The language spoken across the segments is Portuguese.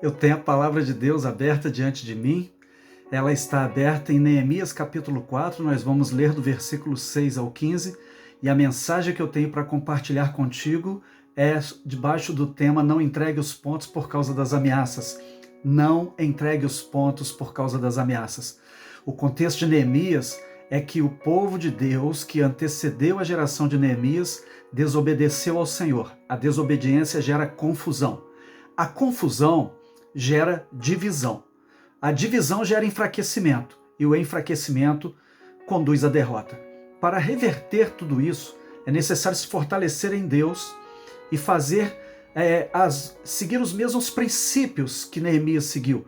Eu tenho a palavra de Deus aberta diante de mim. Ela está aberta em Neemias capítulo 4. Nós vamos ler do versículo 6 ao 15. E a mensagem que eu tenho para compartilhar contigo é debaixo do tema: não entregue os pontos por causa das ameaças. Não entregue os pontos por causa das ameaças. O contexto de Neemias é que o povo de Deus, que antecedeu a geração de Neemias, desobedeceu ao Senhor. A desobediência gera confusão. A confusão gera divisão. A divisão gera enfraquecimento. E o enfraquecimento conduz à derrota. Para reverter tudo isso, é necessário se fortalecer em Deus e seguir os mesmos princípios que Neemias seguiu.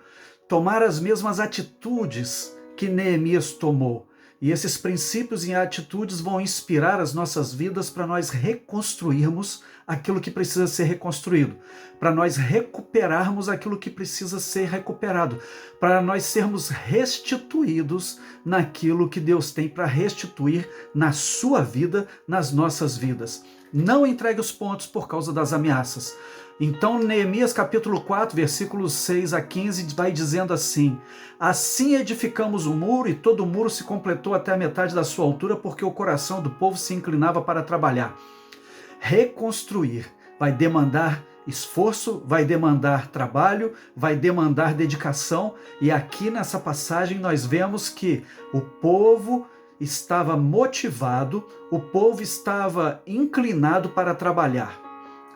Tomar as mesmas atitudes que Neemias tomou. E esses princípios e atitudes vão inspirar as nossas vidas para nós reconstruirmos aquilo que precisa ser reconstruído, para nós recuperarmos aquilo que precisa ser recuperado, para nós sermos restituídos naquilo que Deus tem para restituir na sua vida, nas nossas vidas. Não entregue os pontos por causa das ameaças. Então, Neemias capítulo 4, versículos 6 a 15, vai dizendo assim: assim edificamos o muro, e todo o muro se completou até a metade da sua altura, porque o coração do povo se inclinava para trabalhar. Reconstruir vai demandar esforço, vai demandar trabalho, vai demandar dedicação, e aqui nessa passagem nós vemos que o povo estava motivado, o povo estava inclinado para trabalhar.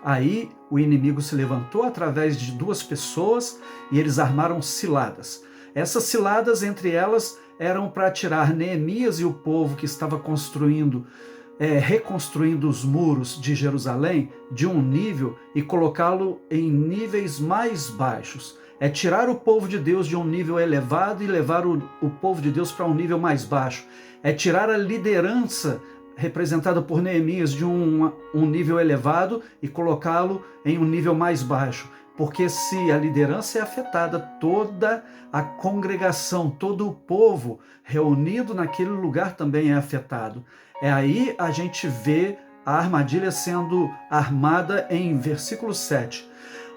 Aí o inimigo se levantou através de duas pessoas e eles armaram ciladas. Essas ciladas, entre elas, eram para tirar Neemias e o povo que estava reconstruindo os muros de Jerusalém de um nível e colocá-lo em níveis mais baixos. É tirar o povo de Deus de um nível elevado e levar o povo de Deus para um nível mais baixo. É tirar a liderança representada por Neemias de um nível elevado e colocá-lo em um nível mais baixo. Porque se a liderança é afetada, toda a congregação, todo o povo reunido naquele lugar também é afetado. Aí a gente vê a armadilha sendo armada em versículo 7.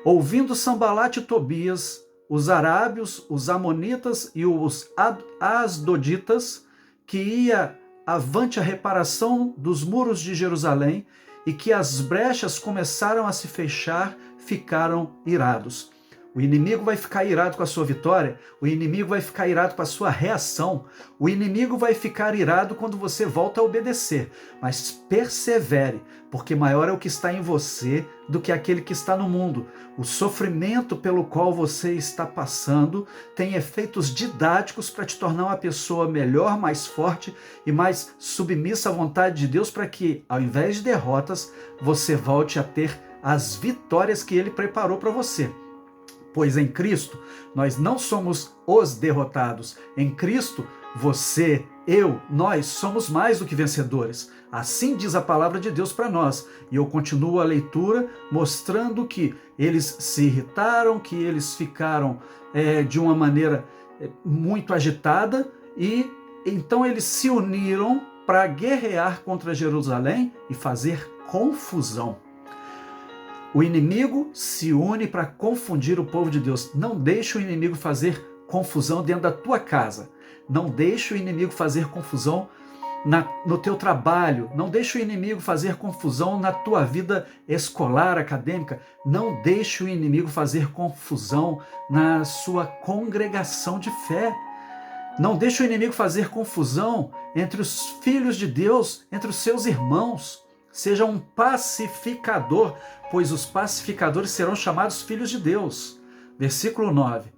Ouvindo Sambalate e Tobias, os arábios, os amonitas e os asdoditas, que ia avante a reparação dos muros de Jerusalém e que as brechas começaram a se fechar, ficaram irados. O inimigo vai ficar irado com a sua vitória, o inimigo vai ficar irado com a sua reação, o inimigo vai ficar irado quando você volta a obedecer, mas persevere, porque maior é o que está em você do que aquele que está no mundo. O sofrimento pelo qual você está passando tem efeitos didáticos para te tornar uma pessoa melhor, mais forte e mais submissa à vontade de Deus, para que, ao invés de derrotas, você volte a ter as vitórias que Ele preparou para você. Pois em Cristo, nós não somos os derrotados. Em Cristo, você, eu, nós somos mais do que vencedores. Assim diz a palavra de Deus para nós. E eu continuo a leitura mostrando que eles se irritaram, que eles ficaram de uma maneira muito agitada, e então eles se uniram para guerrear contra Jerusalém e fazer confusão. O inimigo se une para confundir o povo de Deus. Não deixe o inimigo fazer confusão dentro da tua casa. Não deixe o inimigo fazer confusão no teu trabalho. Não deixe o inimigo fazer confusão na tua vida escolar, acadêmica. Não deixe o inimigo fazer confusão na sua congregação de fé. Não deixe o inimigo fazer confusão entre os filhos de Deus, entre os seus irmãos. Seja um pacificador, pois os pacificadores serão chamados filhos de Deus. Versículo 9.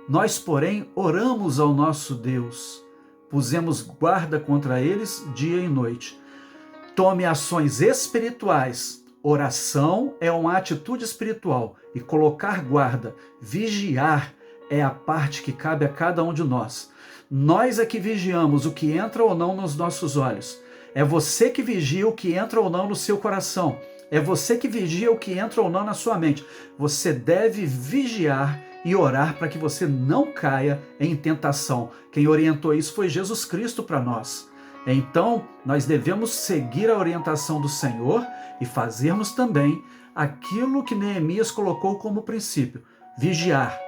Nós, porém, oramos ao nosso Deus, pusemos guarda contra eles dia e noite. Tome ações espirituais. Oração é uma atitude espiritual e colocar guarda, vigiar, é a parte que cabe a cada um de nós. Nós é que vigiamos o que entra ou não nos nossos olhos. É você que vigia o que entra ou não no seu coração. É você que vigia o que entra ou não na sua mente. Você deve vigiar e orar para que você não caia em tentação. Quem orientou isso foi Jesus Cristo para nós. Então, nós devemos seguir a orientação do Senhor e fazermos também aquilo que Neemias colocou como princípio: vigiar,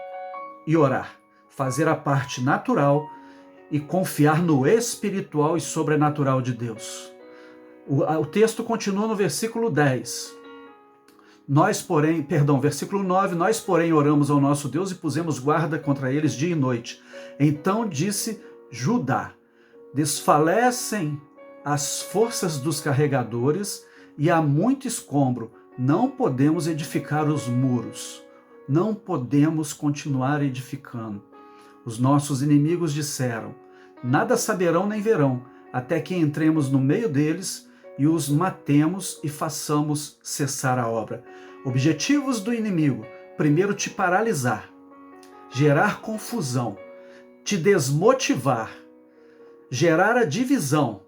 e orar. Fazer a parte natural e confiar no espiritual e sobrenatural de Deus. O texto continua no versículo 10. Versículo 9, nós, porém, oramos ao nosso Deus e pusemos guarda contra eles dia e noite. Então disse Judá: desfalecem as forças dos carregadores e há muito escombro. Não podemos edificar os muros. Não podemos continuar edificando. Os nossos inimigos disseram: nada saberão nem verão, até que entremos no meio deles e os matemos e façamos cessar a obra. Objetivos do inimigo: primeiro, te paralisar, gerar confusão, te desmotivar, gerar a divisão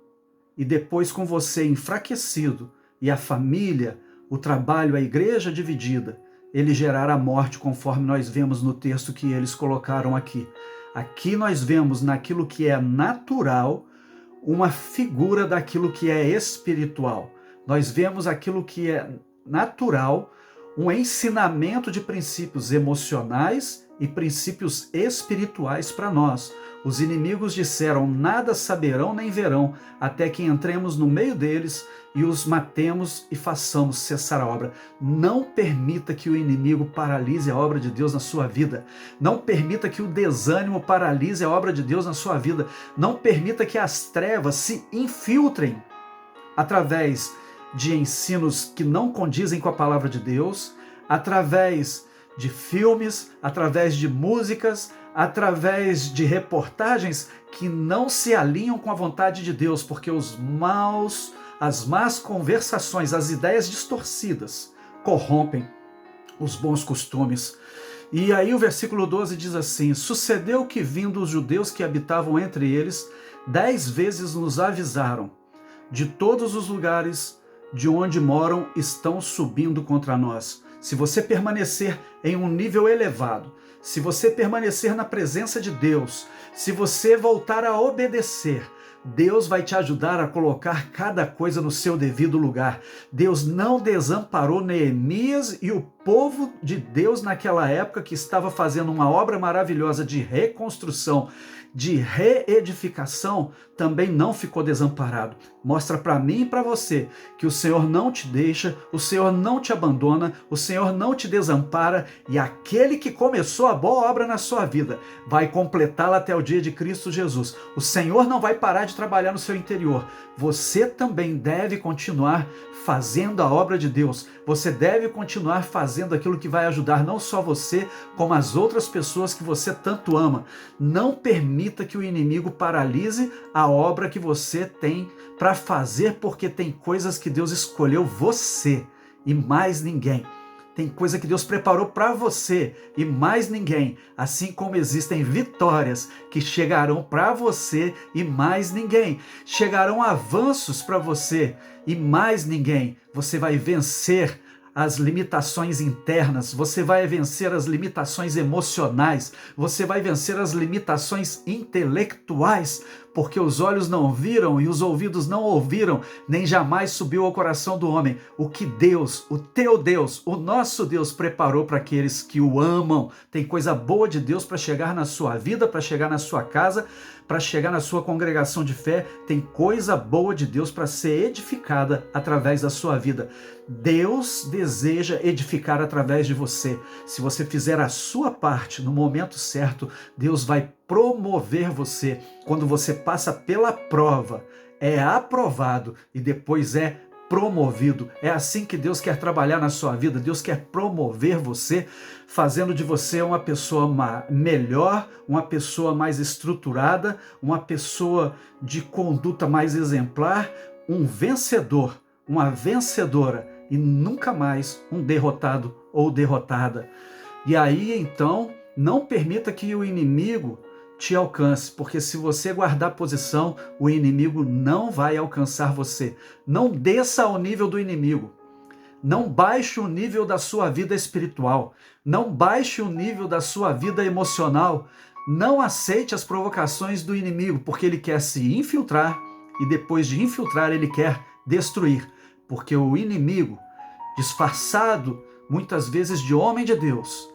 e depois, com você enfraquecido e a família, o trabalho, a igreja dividida, ele gerar a morte, conforme nós vemos no texto que eles colocaram aqui. Aqui nós vemos naquilo que é natural uma figura daquilo que é espiritual. Nós vemos aquilo que é natural, um ensinamento de princípios emocionais e princípios espirituais para nós. Os inimigos disseram: nada saberão nem verão, até que entremos no meio deles e os matemos e façamos cessar a obra. Não permita que o inimigo paralise a obra de Deus na sua vida. Não permita que o desânimo paralise a obra de Deus na sua vida. Não permita que as trevas se infiltrem através de ensinos que não condizem com a palavra de Deus, através de filmes, através de músicas, através de reportagens que não se alinham com a vontade de Deus, porque as más conversações, as ideias distorcidas corrompem os bons costumes. E aí o versículo 12 diz assim: sucedeu que, vindo os judeus que habitavam entre eles, 10 vezes nos avisaram: de todos os lugares de onde moram estão subindo contra nós. Se você permanecer em um nível elevado, se você permanecer na presença de Deus, se você voltar a obedecer, Deus vai te ajudar a colocar cada coisa no seu devido lugar. Deus não desamparou Neemias e o povo de Deus naquela época, que estava fazendo uma obra maravilhosa de reconstrução, de reedificação, também não ficou desamparado. Mostra para mim e para você que o Senhor não te deixa, o Senhor não te abandona, o Senhor não te desampara, e aquele que começou a boa obra na sua vida vai completá-la até o dia de Cristo Jesus. O Senhor não vai parar de trabalhar no seu interior. Você também deve continuar fazendo a obra de Deus. Você deve continuar fazendo aquilo que vai ajudar não só você, como as outras pessoas que você tanto ama. Não permita que o inimigo paralise a obra que você tem para fazer, porque tem coisas que Deus escolheu você e mais ninguém. Tem coisa que Deus preparou para você e mais ninguém, assim como existem vitórias que chegarão para você e mais ninguém. Chegarão avanços para você e mais ninguém. Você vai vencer as limitações internas, você vai vencer as limitações emocionais, você vai vencer as limitações intelectuais, porque os olhos não viram e os ouvidos não ouviram, nem jamais subiu ao coração do homem o que Deus, o teu Deus, o nosso Deus preparou para aqueles que o amam. Tem coisa boa de Deus para chegar na sua vida, para chegar na sua casa, para chegar na sua congregação de fé. Tem coisa boa de Deus para ser edificada através da sua vida. Deus deseja edificar através de você. Se você fizer a sua parte no momento certo, Deus vai promover você. Quando você passa pela prova, é aprovado e depois é promovido. É assim que Deus quer trabalhar na sua vida. Deus quer promover você, fazendo de você uma pessoa melhor, uma pessoa mais estruturada, uma pessoa de conduta mais exemplar, um vencedor, uma vencedora e nunca mais um derrotado ou derrotada. E aí, então, não permita que o inimigo te alcance, porque se você guardar posição, o inimigo não vai alcançar você. Não desça ao nível do inimigo. Não baixe o nível da sua vida espiritual. Não baixe o nível da sua vida emocional. Não aceite as provocações do inimigo, porque ele quer se infiltrar e depois de infiltrar ele quer destruir. Porque o inimigo, disfarçado muitas vezes de homem de Deus,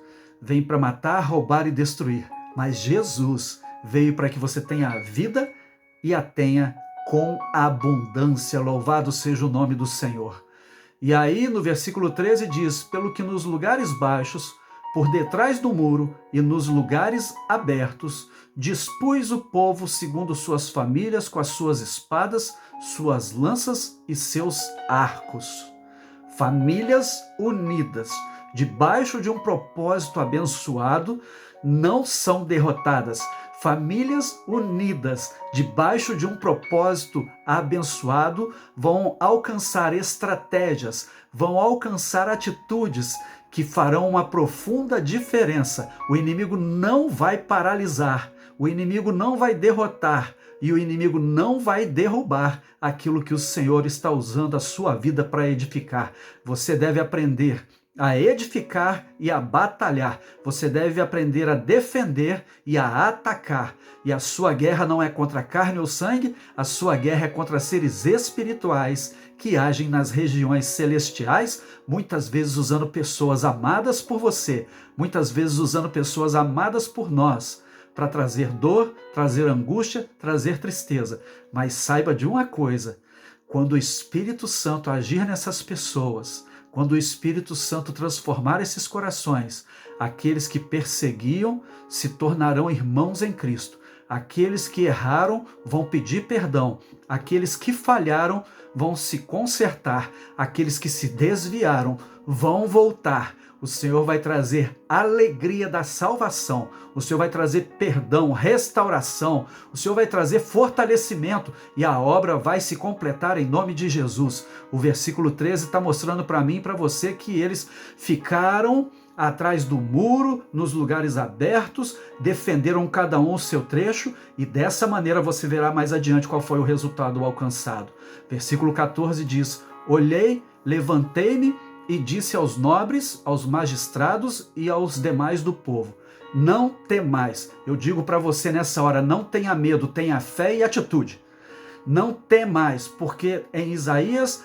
vem para matar, roubar e destruir. Mas Jesus veio para que você tenha a vida e a tenha com abundância. Louvado seja o nome do Senhor. E aí no versículo 13 diz: pelo que nos lugares baixos, por detrás do muro e nos lugares abertos, dispus o povo segundo suas famílias, com as suas espadas, suas lanças e seus arcos. Famílias unidas, debaixo de um propósito abençoado, não são derrotadas. Famílias unidas, debaixo de um propósito abençoado, vão alcançar estratégias, vão alcançar atitudes que farão uma profunda diferença. O inimigo não vai paralisar, o inimigo não vai derrotar e o inimigo não vai derrubar aquilo que o Senhor está usando a sua vida para edificar. Você deve aprender a edificar e a batalhar. Você deve aprender a defender e a atacar. E a sua guerra não é contra a carne ou sangue, a sua guerra é contra seres espirituais que agem nas regiões celestiais, muitas vezes usando pessoas amadas por você, muitas vezes usando pessoas amadas por nós, para trazer dor, trazer angústia, trazer tristeza. Mas saiba de uma coisa: quando o Espírito Santo agir nessas pessoas, quando o Espírito Santo transformar esses corações, aqueles que perseguiam se tornarão irmãos em Cristo. Aqueles que erraram vão pedir perdão. Aqueles que falharam vão se consertar. Aqueles que se desviaram vão voltar. O Senhor vai trazer alegria da salvação. O Senhor vai trazer perdão, restauração. O Senhor vai trazer fortalecimento e a obra vai se completar em nome de Jesus. O versículo 13 está mostrando para mim e para você que eles ficaram atrás do muro, nos lugares abertos, defenderam cada um o seu trecho e dessa maneira você verá mais adiante qual foi o resultado alcançado. Versículo 14 diz: olhei, levantei-me e disse aos nobres, aos magistrados e aos demais do povo: não temais. Eu digo para você nessa hora, não tenha medo, tenha fé e atitude. Não temais, porque em Isaías,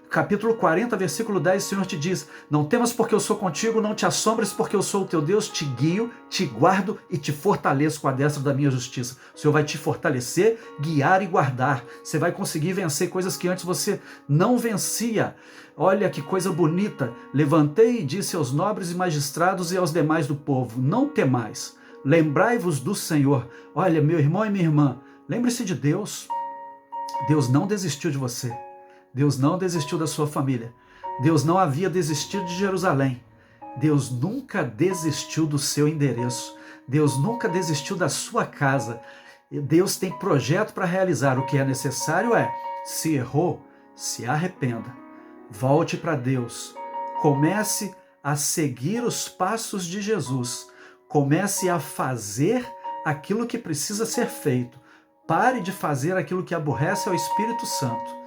capítulo 40, versículo 10, o Senhor te diz: não temas porque eu sou contigo, não te assombres porque eu sou o teu Deus, te guio, te guardo e te fortaleço com a destra da minha justiça. O Senhor vai te fortalecer, guiar e guardar. Você vai conseguir vencer coisas que antes você não vencia. Olha que coisa bonita. Levantei e disse aos nobres e magistrados e aos demais do povo: não temais, lembrai-vos do Senhor. Olha, meu irmão e minha irmã, lembre-se de Deus. Deus não desistiu de você. Deus não desistiu da sua família. Deus não havia desistido de Jerusalém. Deus nunca desistiu do seu endereço. Deus nunca desistiu da sua casa. Deus tem projeto para realizar. O que é necessário é, se errou, se arrependa. Volte para Deus. Comece a seguir os passos de Jesus. Comece a fazer aquilo que precisa ser feito. Pare de fazer aquilo que aborrece ao Espírito Santo.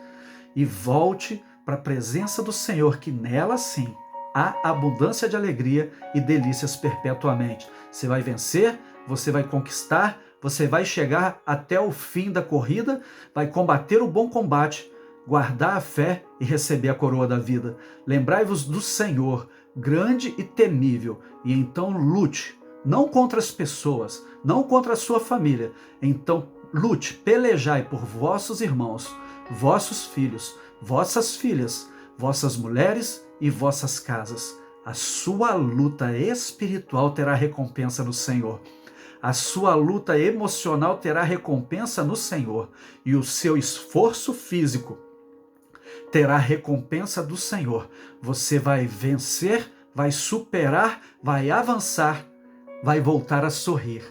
E volte para a presença do Senhor, que nela sim há abundância de alegria e delícias perpetuamente. Você vai vencer, você vai conquistar, você vai chegar até o fim da corrida, vai combater o bom combate, guardar a fé e receber a coroa da vida. Lembrai-vos do Senhor, grande e temível, e então lute, não contra as pessoas, não contra a sua família. Então lute, pelejai por vossos irmãos, vossos filhos, vossas filhas, vossas mulheres e vossas casas. A sua luta espiritual terá recompensa no Senhor. A sua luta emocional terá recompensa no Senhor. E o seu esforço físico terá recompensa do Senhor. Você vai vencer, vai superar, vai avançar, vai voltar a sorrir.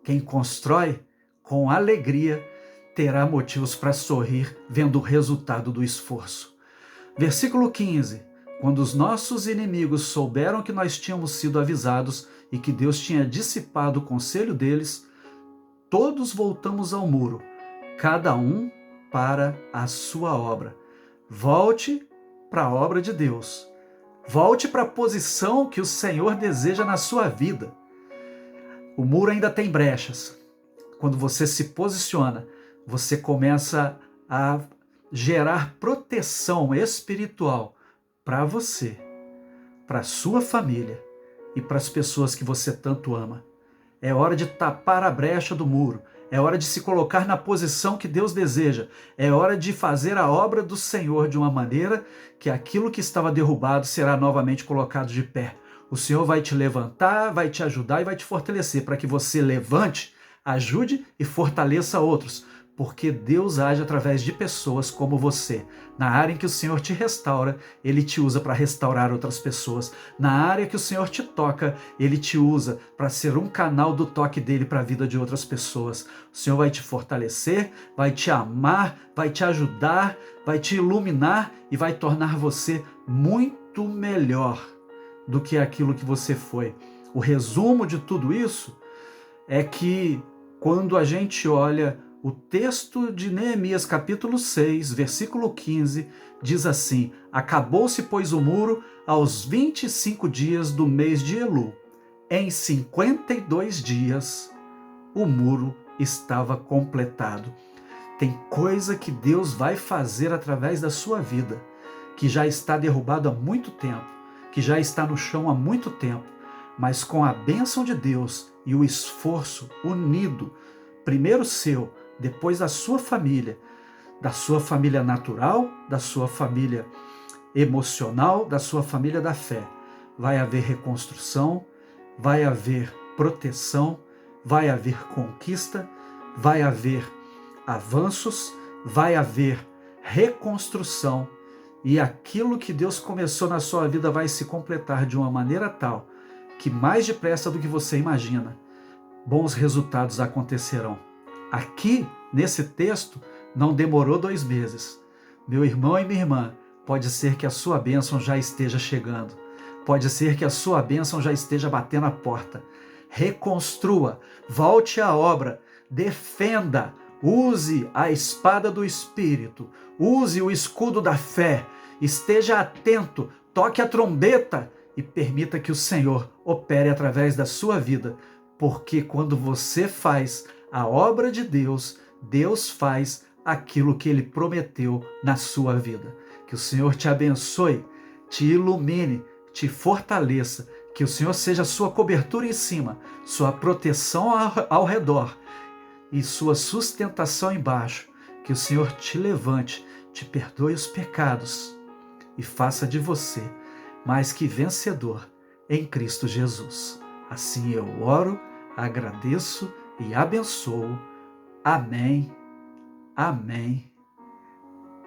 Quem constrói com alegria terá motivos para sorrir vendo o resultado do esforço. Versículo 15. Quando os nossos inimigos souberam que nós tínhamos sido avisados e que Deus tinha dissipado o conselho deles, todos voltamos ao muro, cada um para a sua obra. Volte para a obra de Deus. Volte para a posição que o Senhor deseja na sua vida. O muro ainda tem brechas. Quando você se posiciona, você começa a gerar proteção espiritual para você, para sua família e para as pessoas que você tanto ama. É hora de tapar a brecha do muro. É hora de se colocar na posição que Deus deseja. É hora de fazer a obra do Senhor de uma maneira que aquilo que estava derrubado será novamente colocado de pé. O Senhor vai te levantar, vai te ajudar e vai te fortalecer para que você levante, ajude e fortaleça outros. Porque Deus age através de pessoas como você. Na área em que o Senhor te restaura, Ele te usa para restaurar outras pessoas. Na área que o Senhor te toca, Ele te usa para ser um canal do toque dEle para a vida de outras pessoas. O Senhor vai te fortalecer, vai te amar, vai te ajudar, vai te iluminar e vai tornar você muito melhor do que aquilo que você foi. O resumo de tudo isso é que quando a gente olha o texto de Neemias, capítulo 6, versículo 15, diz assim: acabou-se, pois, o muro aos 25 dias do mês de Elu. Em 52 dias, o muro estava completado. Tem coisa que Deus vai fazer através da sua vida, que já está derrubado há muito tempo, que já está no chão há muito tempo, mas com a bênção de Deus e o esforço unido, primeiro seu, depois da sua família natural, da sua família emocional, da sua família da fé. Vai haver reconstrução, vai haver proteção, vai haver conquista, vai haver avanços, vai haver reconstrução e aquilo que Deus começou na sua vida vai se completar de uma maneira tal que mais depressa do que você imagina, bons resultados acontecerão. Aqui, nesse texto, não demorou 2 meses. Meu irmão e minha irmã, pode ser que a sua bênção já esteja chegando. Pode ser que a sua bênção já esteja batendo a porta. Reconstrua, volte à obra, defenda, use a espada do Espírito, use o escudo da fé, esteja atento, toque a trombeta e permita que o Senhor opere através da sua vida, porque quando você faz a obra de Deus, Deus faz aquilo que Ele prometeu na sua vida. Que o Senhor te abençoe, te ilumine, te fortaleça, que o Senhor seja sua cobertura em cima, sua proteção ao redor e sua sustentação embaixo. Que o Senhor te levante, te perdoe os pecados e faça de você mais que vencedor em Cristo Jesus. Assim eu oro, agradeço e abençoo. Amém, amém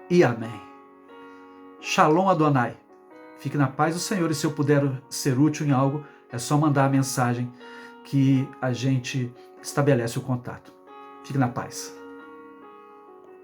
e amém. Shalom Adonai. Fique na paz do Senhor e se eu puder ser útil em algo, é só mandar a mensagem que a gente estabelece o contato. Fique na paz.